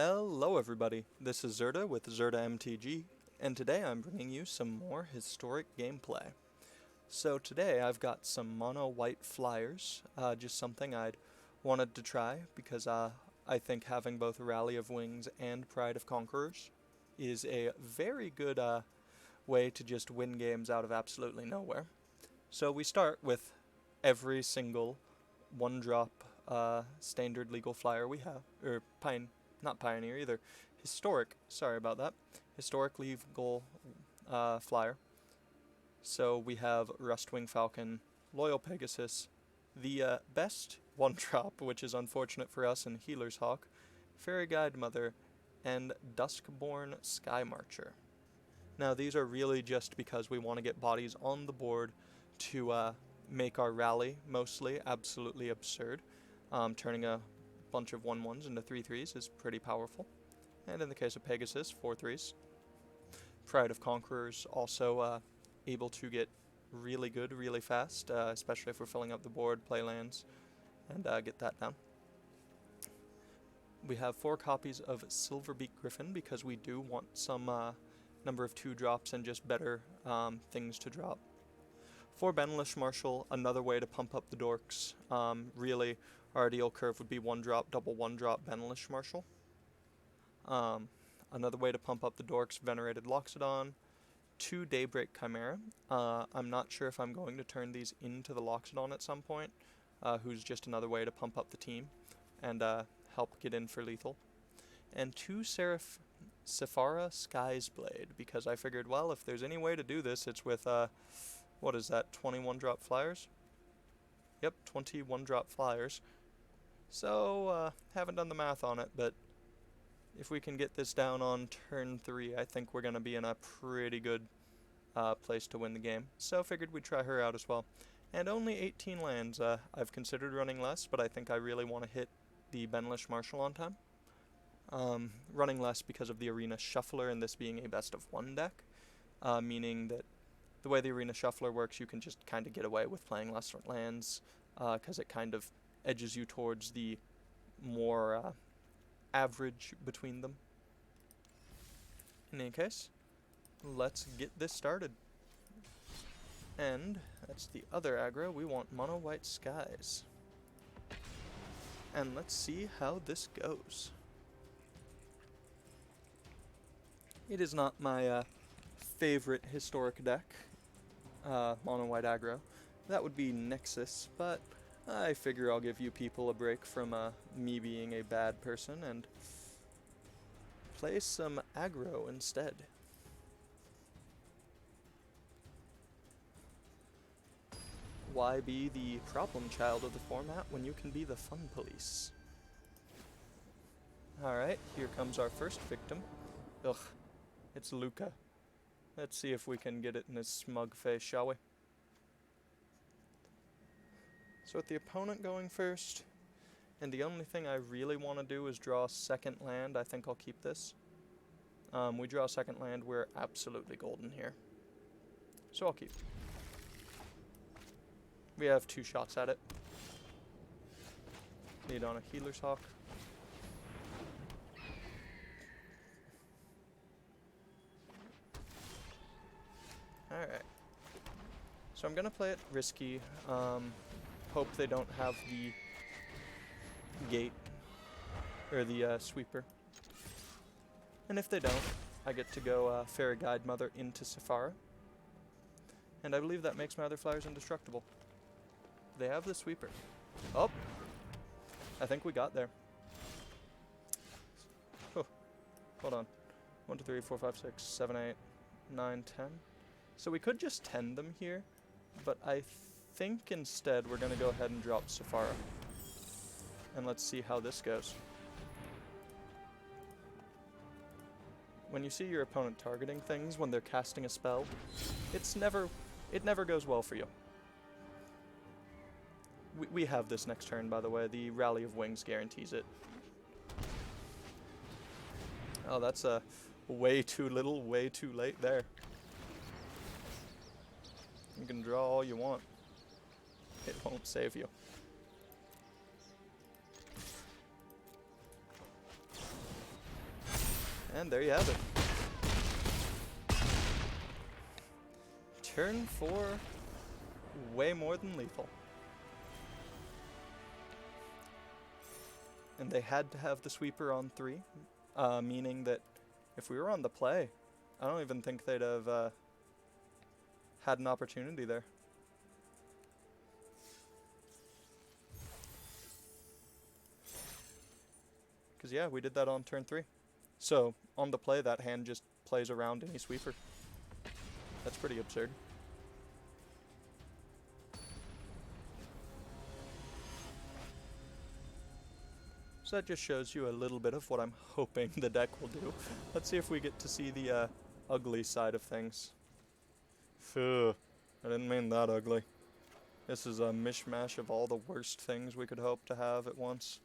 Hello everybody, this is Zerda with Zerda MTG, and today I'm bringing you some more historic gameplay. So today I've got some mono white flyers, just something I'd wanted to try because I think having both Rally of Wings and Pride of Conquerors is a very good way to just win games out of absolutely nowhere. So we start with every single one-drop standard legal flyer we have, or not Pioneer either, Historic, sorry about that, Historic legal flyer. So we have Rustwing Falcon, Loyal Pegasus, the best one-drop, which is unfortunate for us, and Healer's Hawk, Fairy Guide Mother, and Duskborn Sky Marcher. Now these are really just because we want to get bodies on the board to make our rally mostly absolutely absurd. Turning a bunch of 1/1s into 3/3s is pretty powerful. And in the case of Pegasus, 4/3s. Pride of Conquerors also able to get really good really fast, especially if we're filling up the board, play lands, and get that down. We have 4 copies of Silverbeak Griffin because we do want some number of 2-drops and just better things to drop. 4 Benelish Marshal, another way to pump up the dorks. Really, our ideal curve would be 1-drop, double 1-drop Benelish Marshal. Another way to pump up the dorks, Venerated Loxodon. 2 Daybreak Chimera. I'm not sure if I'm going to turn these into the Loxodon at some point, who's just another way to pump up the team and help get in for lethal. And 2 Sephara Sky's Blade, because I figured, well, if there's any way to do this, it's with, what is that, 21-drop flyers? Yep, 21-drop flyers. So, haven't done the math on it, but if we can get this down on turn 3, I think we're going to be in a pretty good place to win the game. So figured we'd try her out as well. And only 18 lands. I've considered running less, but I think I really want to hit the Benelish Marshal on time. Running less because of the Arena Shuffler and this being a best of 1 deck, meaning that the way the Arena Shuffler works, you can just kind of get away with playing less lands because it kind of edges you towards the more average between them. In any case, let's get this started. And that's the other aggro. We want mono white skies. And let's see how this goes. It is not my favorite historic deck, mono white aggro. That would be Nexus, but I figure I'll give you people a break from me being a bad person and play some aggro instead. Why be the problem child of the format when you can be the fun police? Alright, here comes our first victim. Ugh, it's Luca. Let's see if we can get it in his smug face, shall we? So with the opponent going first, and the only thing I really want to do is draw a second land, I think I'll keep this. We draw a second land, we're absolutely golden here. So I'll keep. We have 2 shots at it. Lead on a Healer's Hawk. Alright. So I'm gonna play it risky. Hope they don't have the gate, or the sweeper. And if they don't, I get to go Fairy Guide Mother into Sephara. And I believe that makes my other flyers indestructible. They have the sweeper. Oh! I think we got there. Oh, hold on. 1, 2, 3, 4, 5, 6, 7, 8, 9, 10. So we could just 10 them here, but I think instead we're going to go ahead and drop Sephara. And let's see how this goes. When you see your opponent targeting things when they're casting a spell, it never goes well for you. We have this next turn, by the way. The Rally of Wings guarantees it. Oh, that's way too little, way too late there. You can draw all you want. It won't save you. And there you have it. Turn 4, way more than lethal. And they had to have the sweeper on 3, meaning that if we were on the play, I don't even think they'd have had an opportunity there. Because yeah, we did that on turn 3. So, on the play, that hand just plays around any sweeper. That's pretty absurd. So that just shows you a little bit of what I'm hoping the deck will do. Let's see if we get to see the ugly side of things. Phew, I didn't mean that ugly. This is a mishmash of all the worst things we could hope to have at once.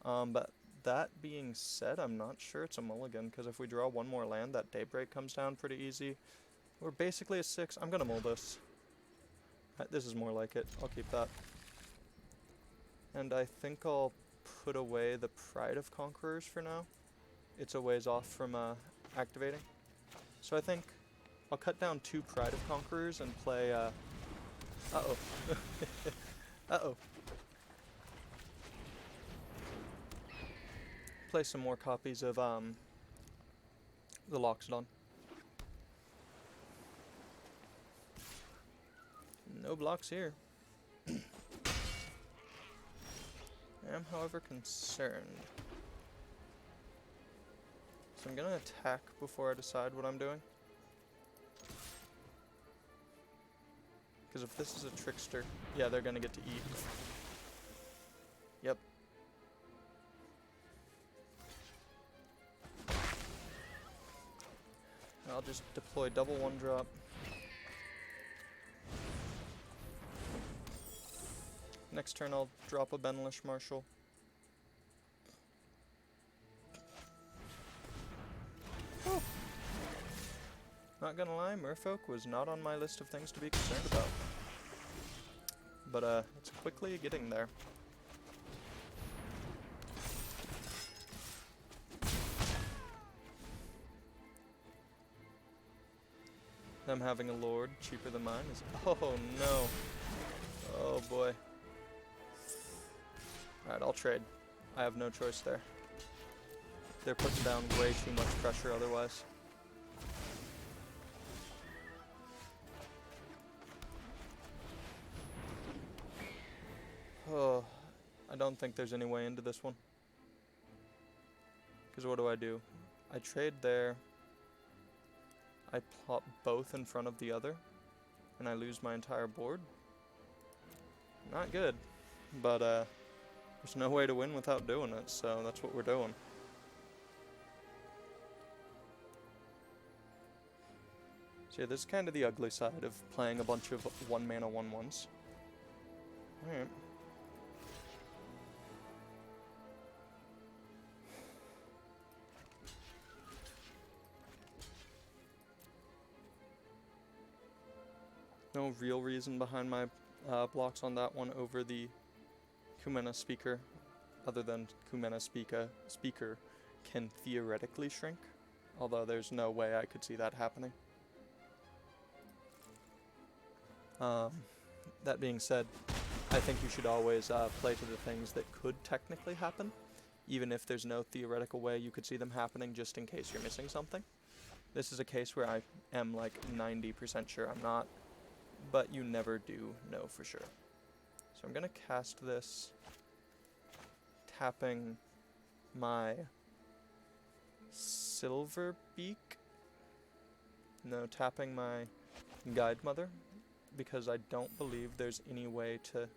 But that being said, I'm not sure it's a mulligan, because if we draw one more land, that Daybreak comes down pretty easy. We're basically a 6. I'm gonna mull this. This is more like it. I'll keep that. And I think I'll put away the Pride of Conquerors for now. It's a ways off from activating. So I think I'll cut down 2 Pride of Conquerors and play uh-oh. Uh-oh. Play some more copies of the Loxodon. No blocks here. I am, however, concerned. So I'm gonna attack before I decide what I'm doing. Because if this is a trickster, yeah, they're gonna get to eat. Yep. I'll just deploy double 1-drop. Next turn I'll drop a Benelish Marshal. Oh. Not gonna lie, Merfolk was not on my list of things to be concerned about. But it's quickly getting there. Them having a lord cheaper than mine is... Oh no. Oh boy. Alright, I'll trade. I have no choice there. They're putting down way too much pressure otherwise. Oh, I don't think there's any way into this one. Because what do? I trade there. I plop both in front of the other. And I lose my entire board. Not good. But, there's no way to win without doing it, so that's what we're doing. So yeah, this is kind of the ugly side of playing a bunch of 1-mana 1/1s. Alright. No real reason behind my blocks on that one over the Kumena Speaker, other than Kumena Speaker can theoretically shrink, although there's no way I could see that happening. That being said, I think you should always play to the things that could technically happen, even if there's no theoretical way you could see them happening, just in case you're missing something. This is a case where I am like 90% sure I'm not, but you never do know for sure. So I'm gonna cast this, tapping my Silver Beak. No, tapping my Guide Mother, because I don't believe there's any way to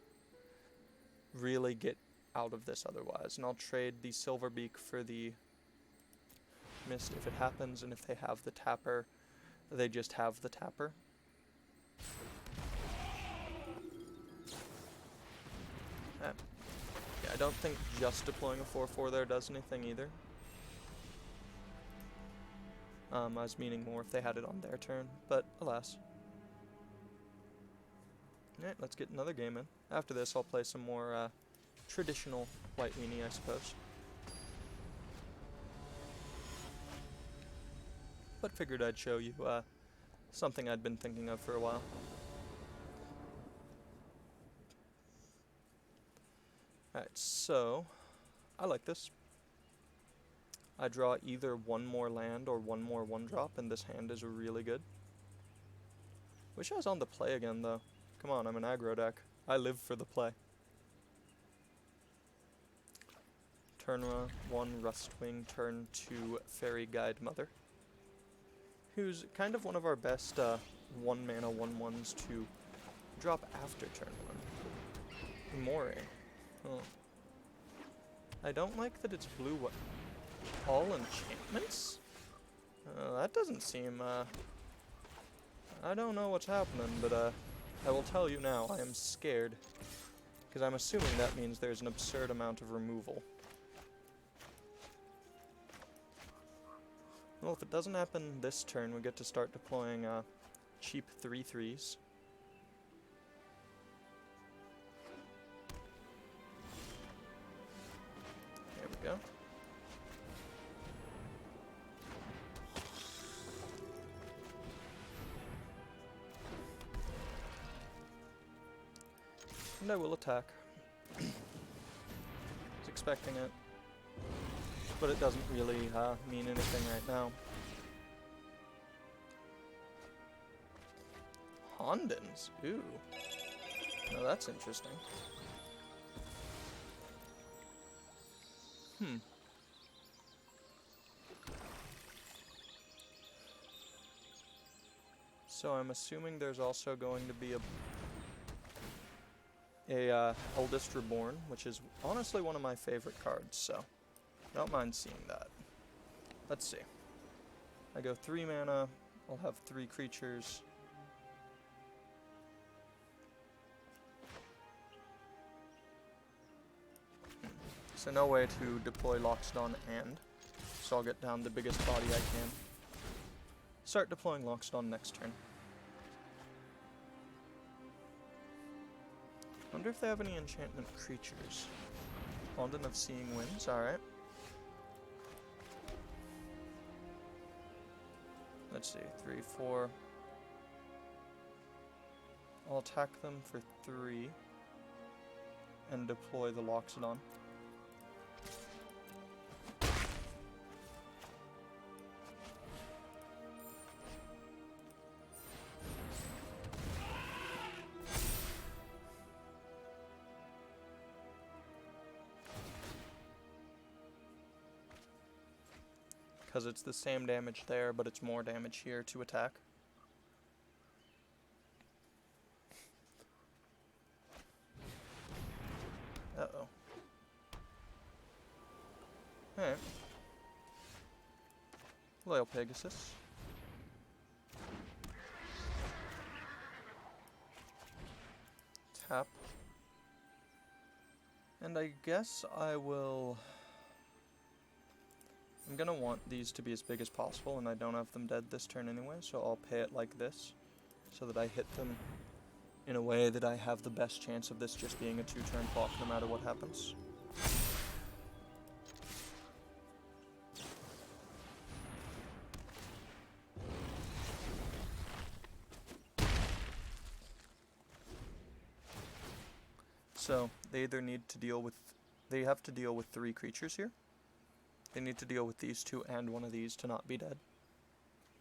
really get out of this otherwise. And I'll trade the Silver Beak for the Mist if it happens, and if they have the Tapper, they just have the Tapper. Yeah, I don't think just deploying a 4/4 there does anything either. I was meaning more if they had it on their turn, but alas. Alright, let's get another game in. After this, I'll play some more traditional white weenie, I suppose. but figured I'd show you something I'd been thinking of for a while. Alright, so I like this. I draw either one more land or one more 1-drop, and this hand is really good. Wish I was on the play again, though. Come on, I'm an aggro deck. I live for the play. Turn 1, Rustwing, turn 2, Fairy Guide Mother. Who's kind of one of our best 1-mana 1/1s to drop after turn 1. More. Oh. I don't like that it's blue. What? All enchantments? That doesn't seem, I don't know what's happening, but, I will tell you now, I am scared. Because I'm assuming that means there's an absurd amount of removal. Well, if it doesn't happen this turn, we get to start deploying, cheap 3/3s. There we go. And I will attack. I was expecting it. But it doesn't really mean anything right now. Hondens? Ooh. Now that's interesting. So I'm assuming there's also going to be a Eldest Reborn, which is honestly one of my favorite cards, so I don't mind seeing that. Let's see. I go 3 mana, I'll have 3 creatures. So no way to deploy Loxodon so I'll get down the biggest body I can. Start deploying Loxodon next turn. Wonder if they have any enchantment creatures. Fondant of Seeing Winds, alright. Let's see, 3, 4. I'll attack them for 3 and deploy the Loxodon. Because it's the same damage there, but it's more damage here to attack. Uh-oh. Alright. Loyal Pegasus. Tap. And I guess I will... I'm gonna want these to be as big as possible, and I don't have them dead this turn anyway, so I'll pay it like this, so that I hit them in a way that I have the best chance of this just being a 2-turn clock no matter what happens. So, they either need to deal with... They have to deal with 3 creatures here. They need to deal with these 2 and one of these to not be dead.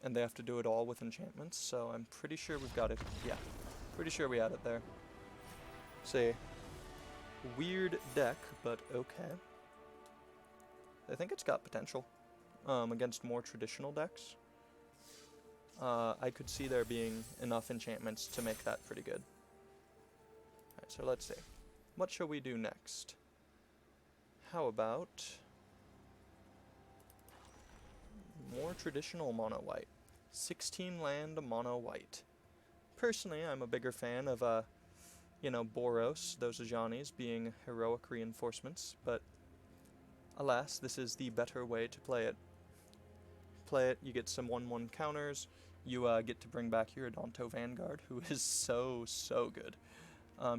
And they have to do it all with enchantments, so I'm pretty sure we've got it. Yeah, pretty sure we had it there. Say, weird deck, but okay. I think it's got potential against more traditional decks. I could see there being enough enchantments to make that pretty good. Alright, so let's see. What shall we do next? How about... more traditional mono white. 16 land mono white. Personally, I'm a bigger fan of, Boros, those Ajani's being heroic reinforcements, but alas, this is the better way to play it. Play it, you get some 1/1 counters, you get to bring back your Adonto Vanguard, who is so good.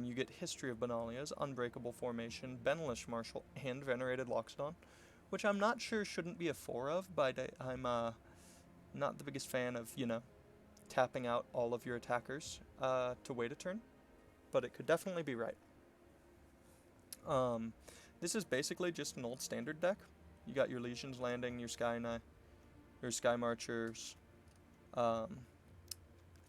You get History of Benalia's, Unbreakable Formation, Benalish Marshal, and Venerated Loxodon, which I'm not sure shouldn't be a 4 of, but I'm Not the biggest fan of, tapping out all of your attackers to wait a turn, but it could definitely be right. This is basically just an old standard deck. You got your Legions landing, your Sky Marchers. I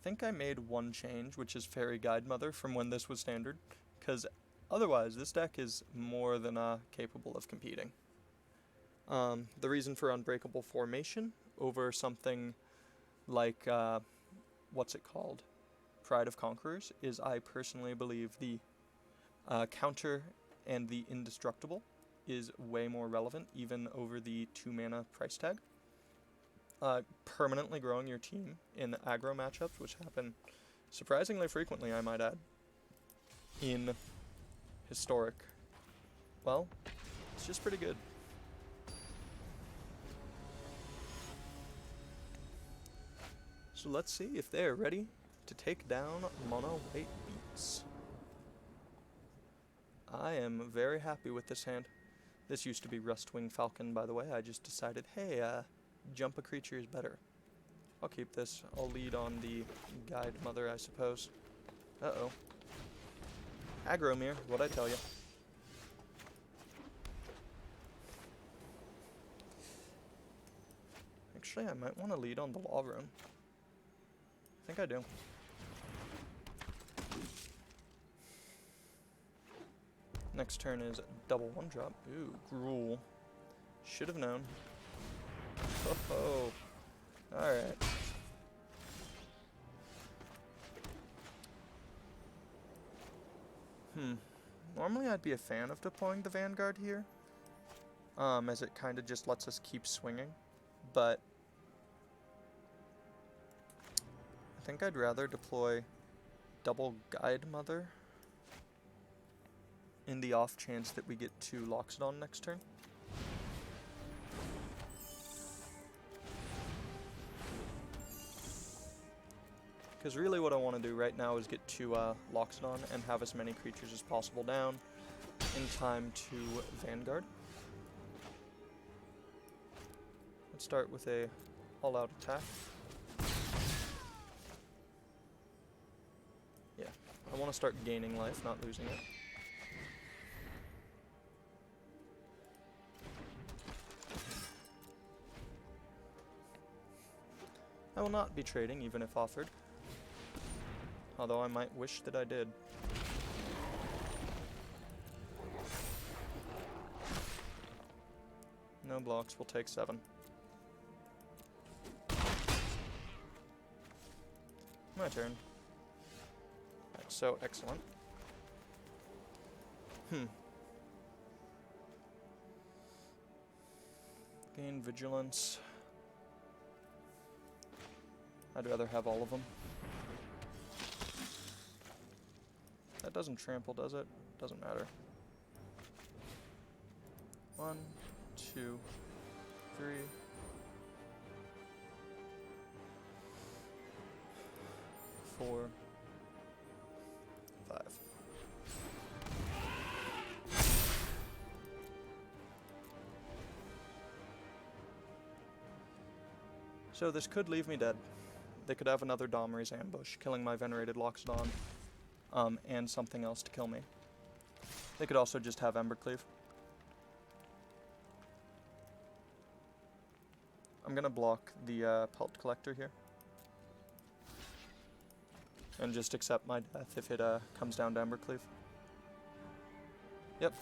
think I made one change, which is Fairy Guide Mother from when this was standard, because otherwise this deck is more than capable of competing. The reason for Unbreakable Formation over something like, what's it called? Pride of Conquerors, is I personally believe the counter and the indestructible is way more relevant, even over the 2-mana price tag. Permanently growing your team in aggro matchups, which happen surprisingly frequently, I might add, in Historic. Well, it's just pretty good. So let's see if they're ready to take down Mono White Beats. I am very happy with this hand. This used to be Rustwing Falcon, by the way. I just decided, hey, jump a creature is better. I'll keep this. I'll lead on the Guide Mother, I suppose. Uh-oh. Agromir, what'd I tell you? Actually, I might want to lead on the Law Rune. I think I do. Next turn is double 1-drop. Ooh, Gruul. Should have known. Oh, alright. Normally I'd be a fan of deploying the Vanguard here, as it kind of just lets us keep swinging, but I think I'd rather deploy double Guide Mother in the off chance that we get 2 Loxodon next turn. Because really what I want to do right now is get 2 Loxodon and have as many creatures as possible down in time to Vanguard. Let's start with a all-out attack. Yeah, I want to start gaining life, not losing it. I will not be trading, even if offered. Although I might wish that I did. No blocks, we'll take 7. My turn. That's so excellent. Gain vigilance. I'd rather have all of them. That doesn't trample, does it? Doesn't matter. 1, 2, 3. 4, 5. So this could leave me dead. They could have another Domri's Ambush, killing my Venerated Loxodon, and something else to kill me. They could also just have Embercleave. I'm gonna block the Pelt Collector here. And just accept my death if it comes down to Embercleave. Yep.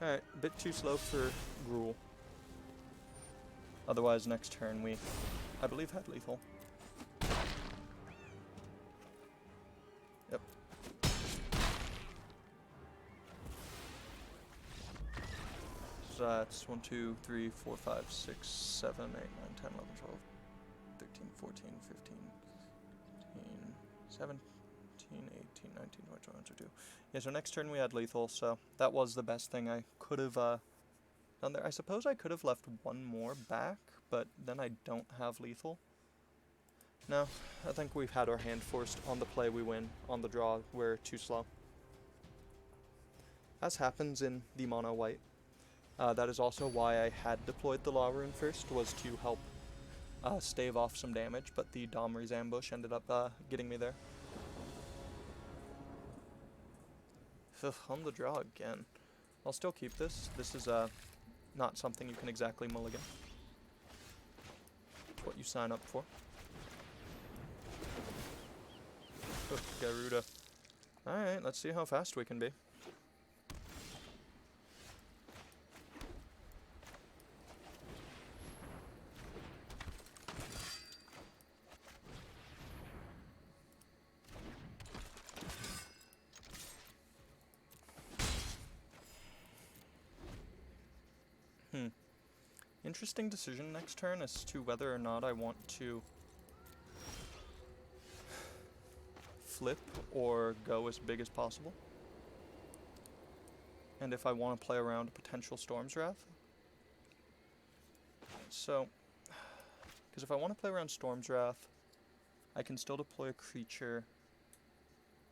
Alright, a bit too slow for Gruul. Otherwise, next turn we, I believe, had lethal. Yep. So that's 1, 2, 3, 4, 5, 6, 7, 8, 9, 10, 11, 12, 13, 14, 15, 17, 18, 19, 20, 21, 22. Yeah, so next turn we had lethal, so that was the best thing I could have done there. I suppose I could have left one more back, but then I don't have lethal. No, I think we've had our hand forced. On the play we win, on the draw we're too slow. As happens in the mono white. That is also why I had deployed the Law Rune first, was to help stave off some damage, but the Domri's ambush ended up getting me there. Ugh, on the draw again. I'll still keep this. This is not something you can exactly mulligan. It's what you sign up for. Ugh, Garuda. Alright, let's see how fast we can be. Interesting decision next turn as to whether or not I want to flip or go as big as possible. And if I want to play around potential Storm's Wrath. So, because if I want to play around Storm's Wrath, I can still deploy a creature.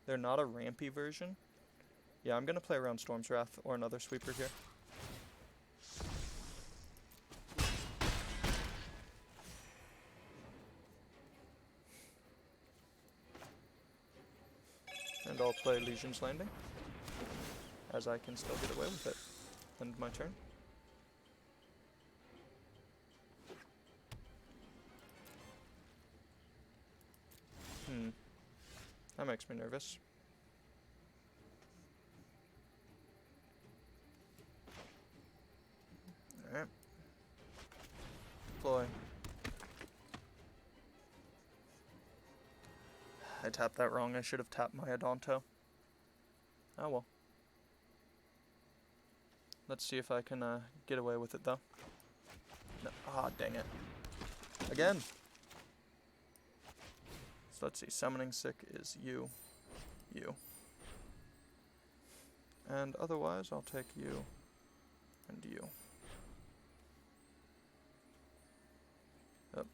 They're not a rampy version. Yeah, I'm going to play around Storm's Wrath or another sweeper here. And I'll play Legion's Landing, as I can still get away with it. End my turn. That makes me nervous. Alright. Deploy. I tapped that wrong. I should have tapped my Adonto. Oh well. Let's see if I can get away with it though. No. Ah, dang it. Again! So let's see. Summoning Sick is you. You. And otherwise, I'll take you and you. Oh.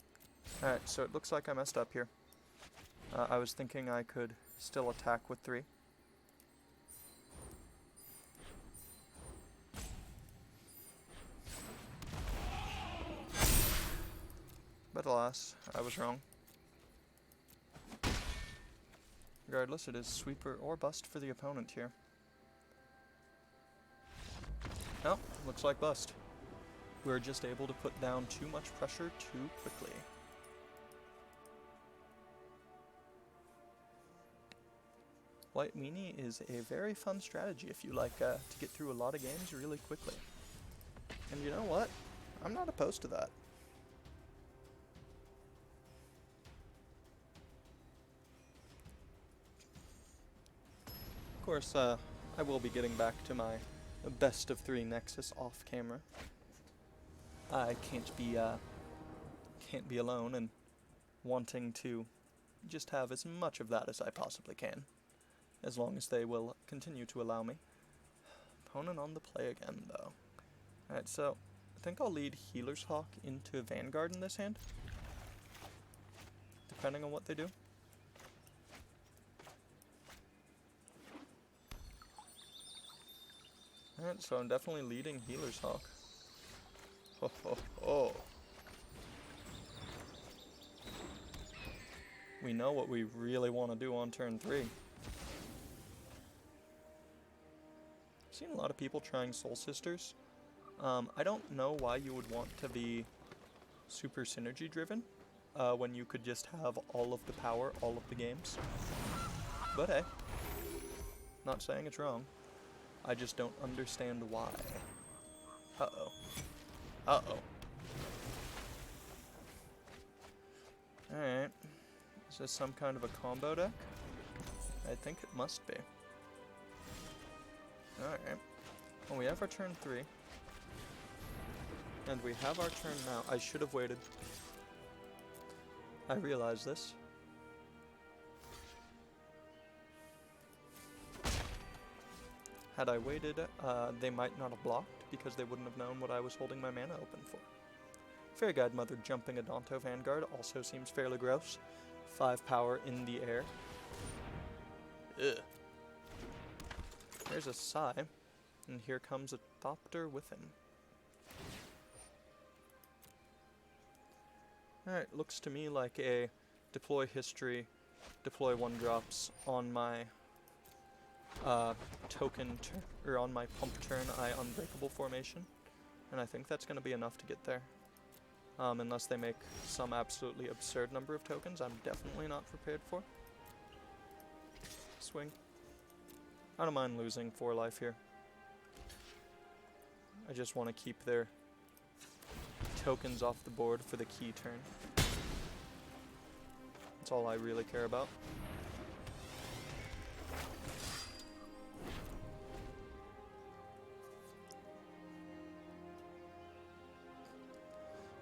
Alright, so it looks like I messed up here. I was thinking I could still attack with 3. But alas, I was wrong. Regardless, it is sweeper or bust for the opponent here. Oh, looks like bust. We're just able to put down too much pressure too quickly. White Weenie is a very fun strategy if you like to get through a lot of games really quickly. And you know what? I'm not opposed to that. Of course, I will be getting back to my best of 3 Nexus off camera. I can't be alone and wanting to just have as much of that as I possibly can, as long as they will continue to allow me. Opponent on the play again, though. Alright, so I think I'll lead Healer's Hawk into Vanguard in this hand, depending on what they do. Alright, so I'm definitely leading Healer's Hawk. Ho ho ho. We know what we really want to do on turn 3. I've seen a lot of people trying Soul Sisters. I don't know why you would want to be super synergy driven when you could just have all of the power, all of the games. But hey, not saying it's wrong. I just don't understand why. Uh-oh. Uh-oh. Alright. Is this some kind of a combo deck? I think it must be. Alright. Well, we have our turn 3. And we have our turn now. I should have waited. I realize this. Had I waited, they might not have blocked, because they wouldn't have known what I was holding my mana open for. Fairy Godmother jumping Adonto Vanguard also seems fairly gross. 5 power in the air. Ugh. There's a Sigh, and here comes a Thopter with him. Alright, looks to me like a deploy history, deploy 1-drops on my or on my pump turn I unbreakable formation. And I think that's going to be enough to get there. Unless they make some absolutely absurd number of tokens I'm definitely not prepared for. Swing. I don't mind losing 4 life here. I just want to keep their tokens off the board for the key turn. That's all I really care about.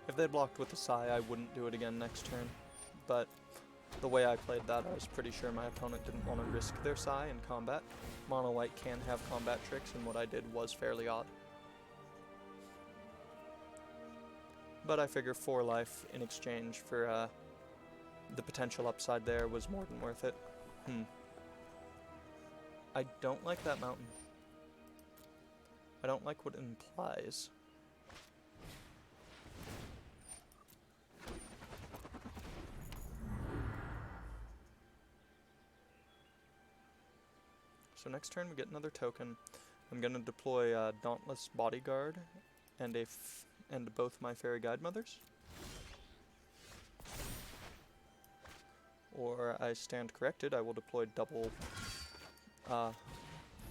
If they blocked with the Sai, I wouldn't do it again next turn, but the way I played that, I was pretty sure my opponent didn't want to risk their Sai in combat. Mono White can have combat tricks, and what I did was fairly odd. But I figure 4 life in exchange for the potential upside there was more than worth it. I don't like that mountain. I don't like what it implies. So next turn we get another token. I'm going to deploy Dauntless Bodyguard and both my Fairy Guide Mothers. Or I stand corrected, I will deploy double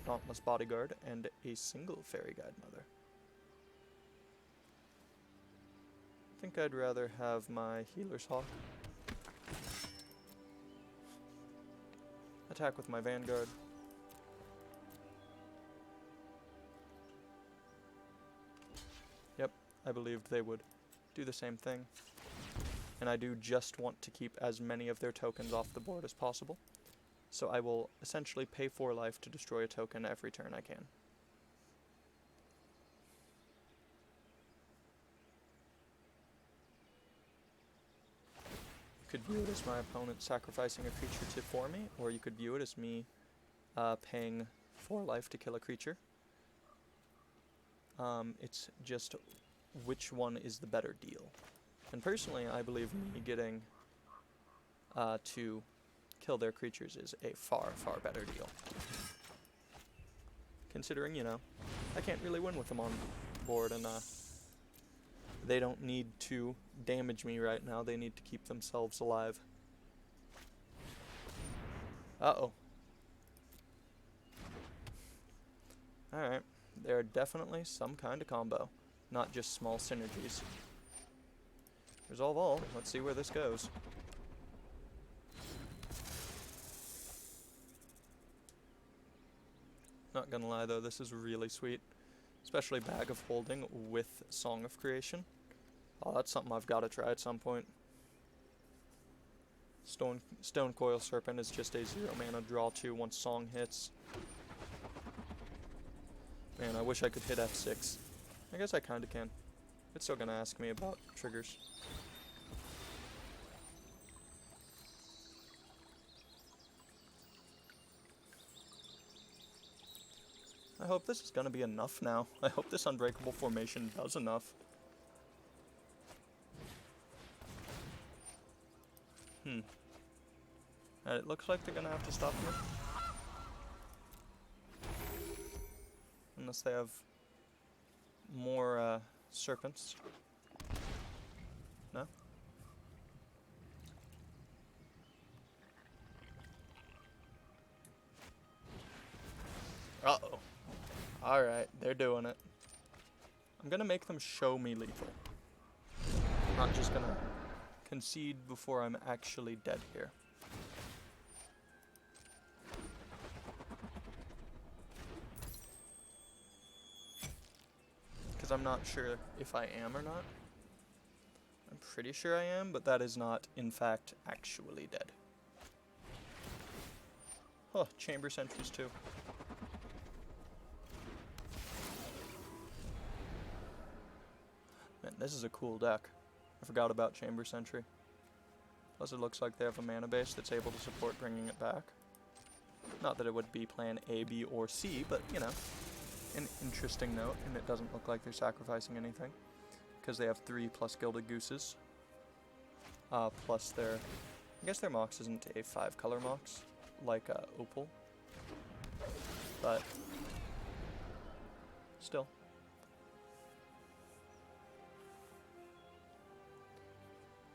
Dauntless Bodyguard and a single Fairy Guide Mother. I think I'd rather have my Healer's Hawk. Attack with my Vanguard. Yep, I believed they would do the same thing. And I do just want to keep as many of their tokens off the board as possible. So I will essentially pay 4 life to destroy a token every turn I can. You could view it as my opponent sacrificing a creature for me, or you could view it as me paying 4 life to kill a creature. It's just which one is the better deal. And personally, I believe me getting to kill their creatures is a far, far better deal. Considering, you know, I can't really win with them on board, and they don't need to damage me right now. They need to keep themselves alive. Uh-oh. Alright. They're definitely some kind of combo, not just small synergies. Resolve all. Let's see where this goes. Not gonna lie though, this is really sweet. Especially Bag of Holding with Song of Creation. Oh, that's something I've got to try at some point. Stone Coil Serpent is just a 0 mana draw 2 once Song hits. Man, I wish I could hit F6. I guess I kinda can. It's still gonna ask me about triggers. I hope this is gonna be enough now. I hope this Unbreakable formation does enough. It looks like they're gonna have to stop me. Unless they have more serpents. No? Uh-oh. Alright, they're doing it. I'm gonna make them show me lethal. I'm not just gonna concede before I'm actually dead here. Because I'm not sure if I am or not. I'm pretty sure I am, but that is not, in fact, actually dead. Oh, Chamber Sentries too. Man, this is a cool deck. I forgot about Chamber Sentry. Plus it looks like they have a mana base that's able to support bringing it back. Not that it would be plan A, B, or C, but, you know, an interesting note, and it doesn't look like they're sacrificing anything, because they have 3 plus Gilded Gooses. plus their, I guess their Mox isn't a 5-color Mox, like Opal, but still.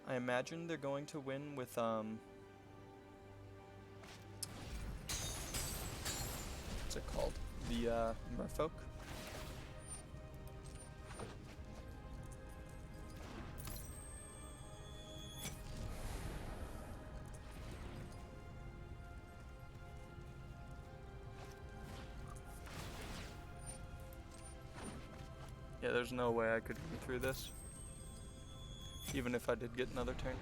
I imagine they're going to win with, what's it called? The, Merfolk. Yeah, there's no way I could get through this, even if I did get another turn.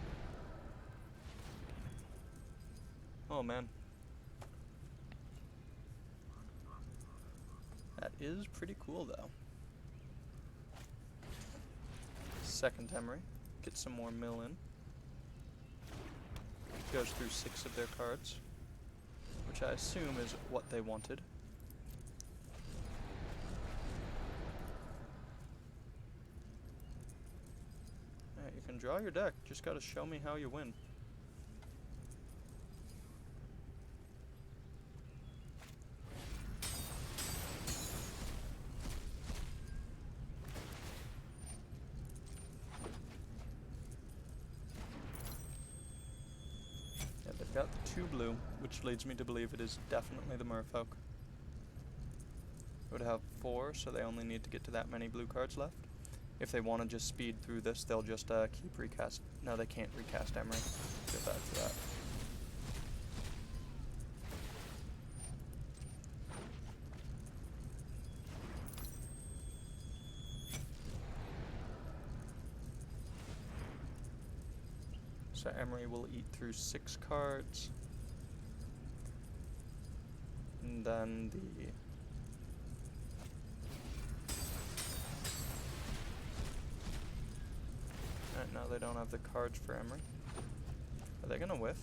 Oh man. That is pretty cool though. Second Emery, get some more mill in. Goes through 6 of their cards, which I assume is what they wanted. You can draw your deck, just gotta show me how you win. Yeah, they've got the 2 blue, which leads me to believe it is definitely the Merfolk. It would have 4, so they only need to get to that many blue cards left. If they want to just speed through this, they'll just keep recast. No, they can't recast Emery. Feel bad for that. So Emery will eat through 6 cards. And then the... Alright, now they don't have the cards for Emery. Are they gonna whiff?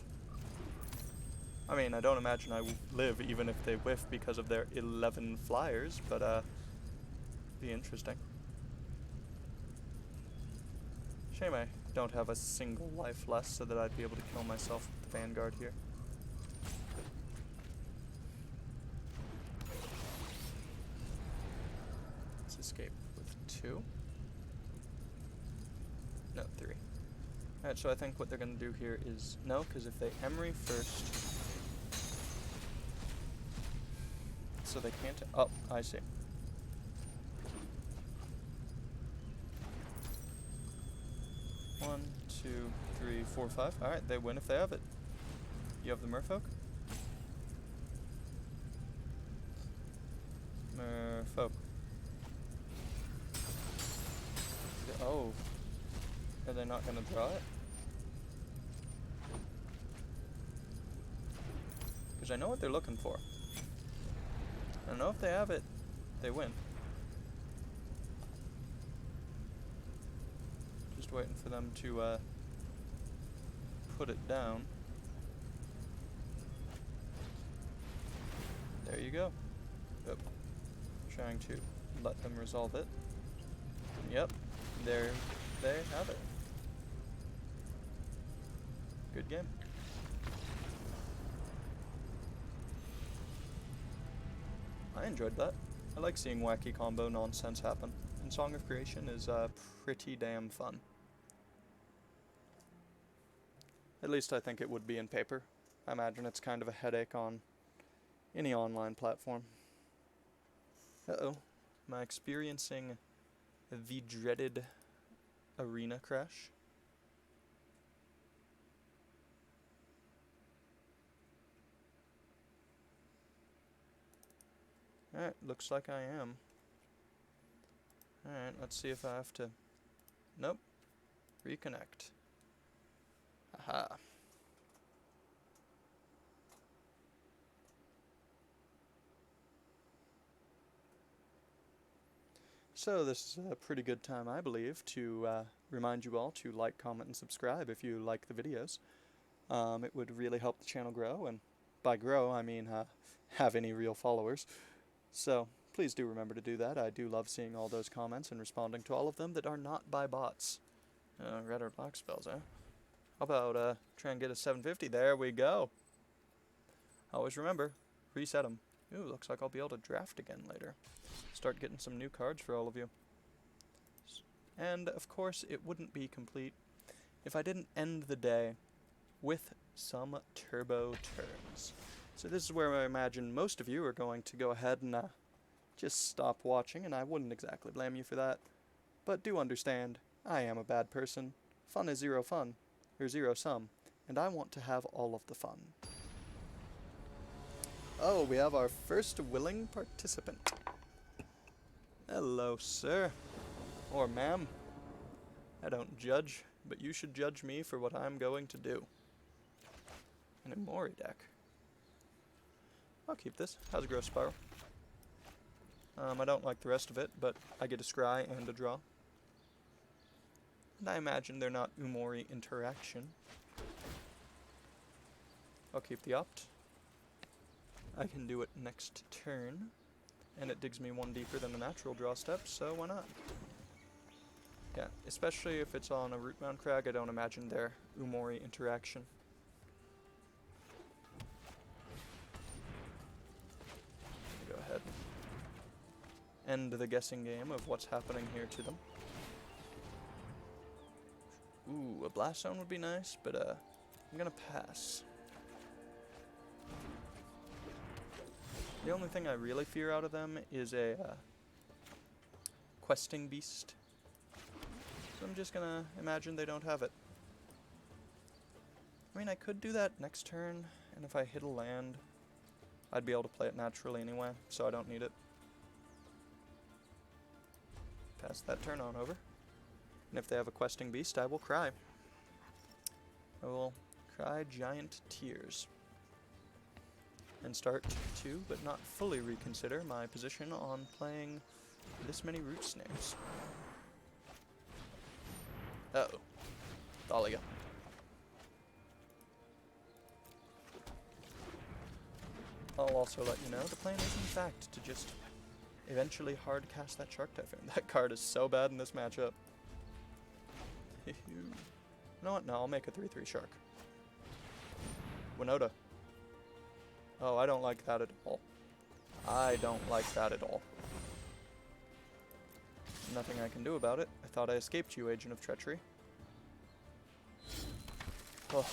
I mean, I don't imagine I will live even if they whiff because of their 11 flyers, but be interesting. Shame I don't have a single life less so that I'd be able to kill myself with the Vanguard here. Let's escape with 2. No, 3. Alright, so I think what they're going to do here is... No, because if they Emery first... So they can't... Oh, I see. One, 2, 3, 4, 5. Alright, they win if they have it. You have the Merfolk? Merfolk. Oh. Are they not going to draw it? Because I know what they're looking for. I don't know if they have it, they win. Just waiting for them to put it down. There you go. Yep. Trying to let them resolve it. Yep. There they have it. Good game. I enjoyed that. I like seeing wacky combo nonsense happen, and Song of Creation is pretty damn fun. At least I think it would be in paper. I imagine it's kind of a headache on any online platform. Uh-oh. Am I experiencing the dreaded arena crash? Alright, looks like I am. Alright, let's see if I have to... Nope. Reconnect. Aha. So this is a pretty good time, I believe, to remind you all to like, comment, and subscribe if you like the videos. It would really help the channel grow, and by grow, I mean have any real followers. So please do remember to do that. I do love seeing all those comments and responding to all of them that are not by bots. Red or black spells, eh? How about try and get a 750? There we go. Always remember, reset them. Ooh, looks like I'll be able to draft again later. Start getting some new cards for all of you. And of course, it wouldn't be complete if I didn't end the day with some turbo turns. So this is where I imagine most of you are going to go ahead and just stop watching, and I wouldn't exactly blame you for that. But do understand, I am a bad person. Fun is zero sum, and I want to have all of the fun. Oh, we have our first willing participant. Hello, sir. Or ma'am. I don't judge, but you should judge me for what I'm going to do. An Imori deck. I'll keep this. How's Growth Spiral? I don't like the rest of it, but I get a scry and a draw. And I imagine they're not Umori interaction. I'll keep the opt. I can do it next turn, and it digs me one deeper than the natural draw step, so why not? Yeah, especially if it's on a root-bound crag, I don't imagine their Umori interaction. Go ahead. End the guessing game of what's happening here to them. Ooh, a Blast Zone would be nice, but I'm gonna pass. The only thing I really fear out of them is a questing beast. So I'm just gonna imagine they don't have it. I mean, I could do that next turn, and if I hit a land, I'd be able to play it naturally anyway, so I don't need it. Pass that turn on over. And if they have a questing beast, I will cry. I will cry giant tears. And start to, but not fully reconsider my position on playing this many root snares. Uh-oh. Thalia. I'll also let you know, the plan is in fact to just eventually hard cast that Shark Typhoon. That card is so bad in this matchup. You know what? No, I'll make a 3/3 Shark. Winota. Oh, I don't like that at all. I don't like that at all. Nothing I can do about it. I thought I escaped you, Agent of Treachery. Oh.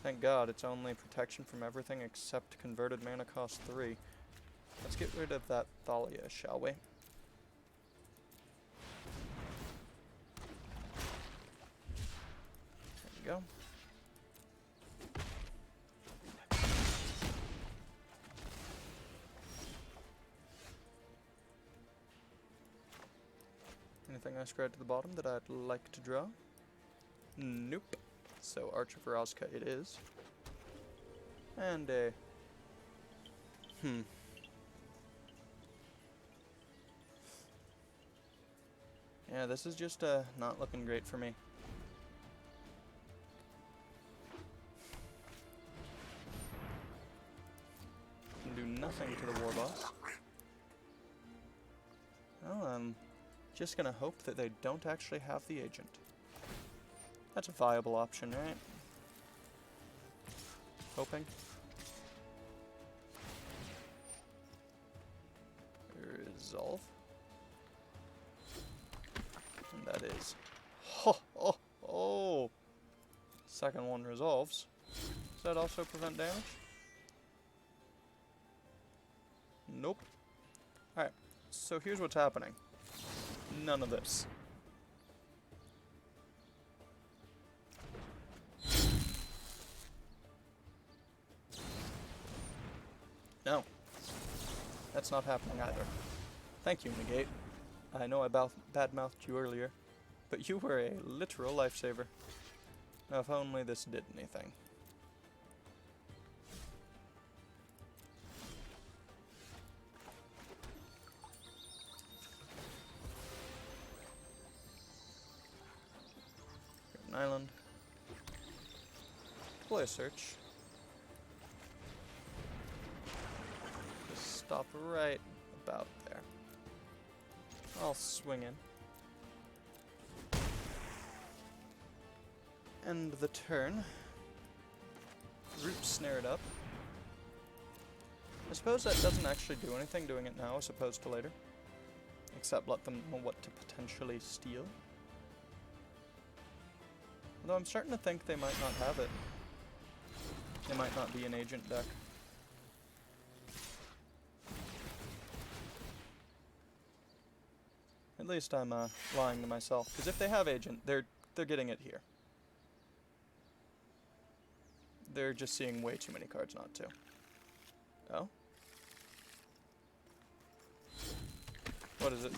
Thank God, it's only protection from everything except converted mana cost 3. Let's get rid of that Thalia, shall we? There we go. Anything I scryed to the bottom that I'd like to draw? Nope. So Arch of Rosca it is. And a... Yeah, this is just not looking great for me. Can do nothing to the War Boss. Well, I'm just gonna hope that they don't actually have the agent. That's a viable option, right? Hoping. Resolve. And that is... Oh! Second one resolves. Does that also prevent damage? Nope. Alright, so here's what's happening. None of this. No. That's not happening either. Thank you, Negate. I know I bad-mouthed you earlier, but you were a literal lifesaver. Now, if only this did anything. An island. Deploy a search. Just stop right about there. I'll swing in. end the turn. Root snared up. I suppose that doesn't actually do anything doing it now as opposed to later. Except let them know what to potentially steal. Although I'm starting to think they might not have it. They might not be an agent deck. At least I'm lying to myself, because if they have agent, they're getting it here. They're just seeing way too many cards not to. Oh? What is it?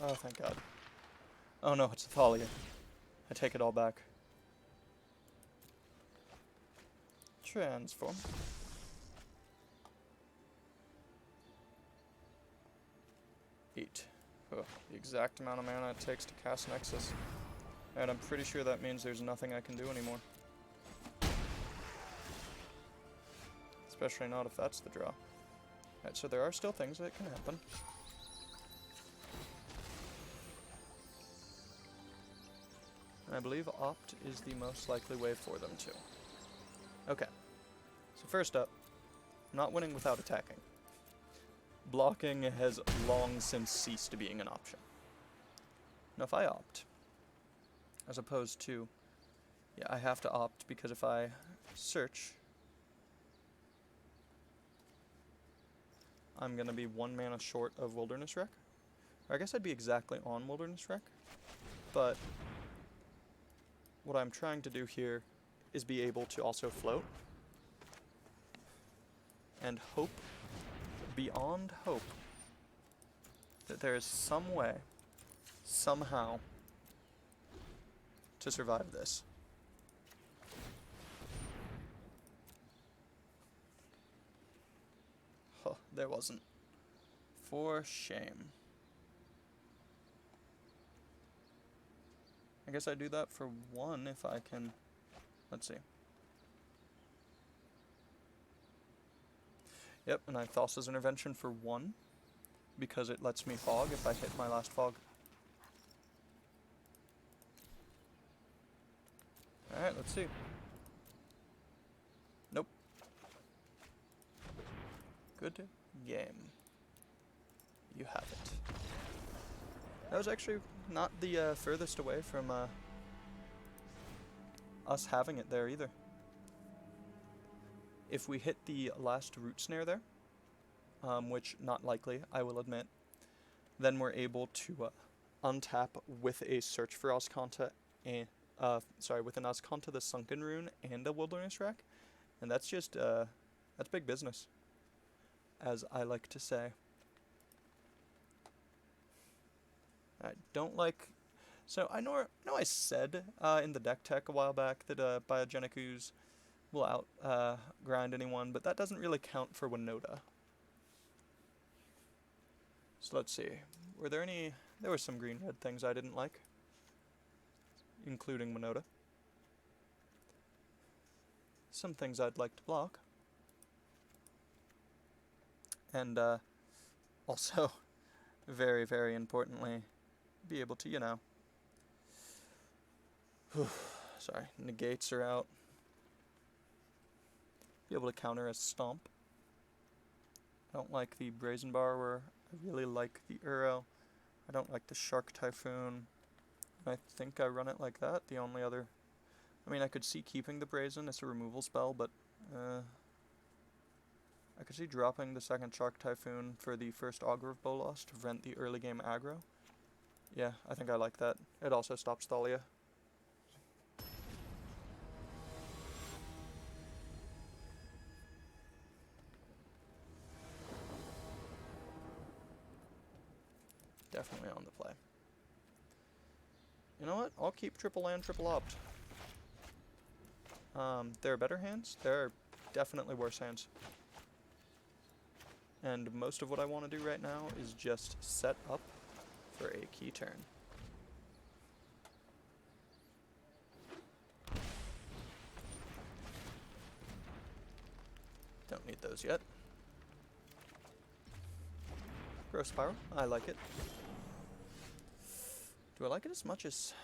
Oh, thank God. Oh no, it's a Thalia. I take it all back. Transform. Oh, the exact amount of mana it takes to cast Nexus. And I'm pretty sure that means there's nothing I can do anymore. Especially not if that's the draw. Alright, so there are still things that can happen. And I believe Opt is the most likely way for them to. Okay. So first up, I'm not winning without attacking. Blocking has long since ceased to being an option. Now if I opt, as opposed to, yeah, I have to opt because if I search, I'm going to be 1 mana short of Wilderness Wreck. Or I guess I'd be exactly on Wilderness Wreck, but what I'm trying to do here is be able to also float and hope beyond hope that there is some way, somehow, to survive this. Huh, there wasn't. For shame. I guess I do that for 1 if I can. Let's see. Yep, and I Thassa's Intervention for 1 because it lets me fog if I hit my last fog. Alright, let's see. Nope. Good game. You have it. That was actually not the furthest away from us having it there either. If we hit the last root snare there, which not likely, I will admit, then we're able to untap with a Search for Azcanta and with an Azcanta the Sunken Rune and a Wilderness Wreck, and that's just that's big business, as I like to say. I don't like. So I know I said in the deck tech a while back that Biogenic Ooze will out grind anyone, but that doesn't really count for Winota. So let's see. Were there any? There were some green-red things I didn't like, including Winota. Some things I'd like to block. And also, very, very importantly, be able to, you know, sorry, negates are out. Be able to counter a Stomp. I don't like the Brazen Borrower. I really like the Uro. I don't like the Shark Typhoon. I think I run it like that. The only other, I mean, I could see keeping the Brazen as a removal spell, but I could see dropping the second Shark Typhoon for the first Augur of Bolas to prevent the early game aggro. Yeah, I think I like that. It also stops Thalia. Definitely on the play. You know what? I'll keep triple land, triple opt. There are better hands. There are definitely worse hands. And most of what I want to do right now is just set up for a key turn. Don't need those yet. Growth Spiral. I like it. Do I like it as much as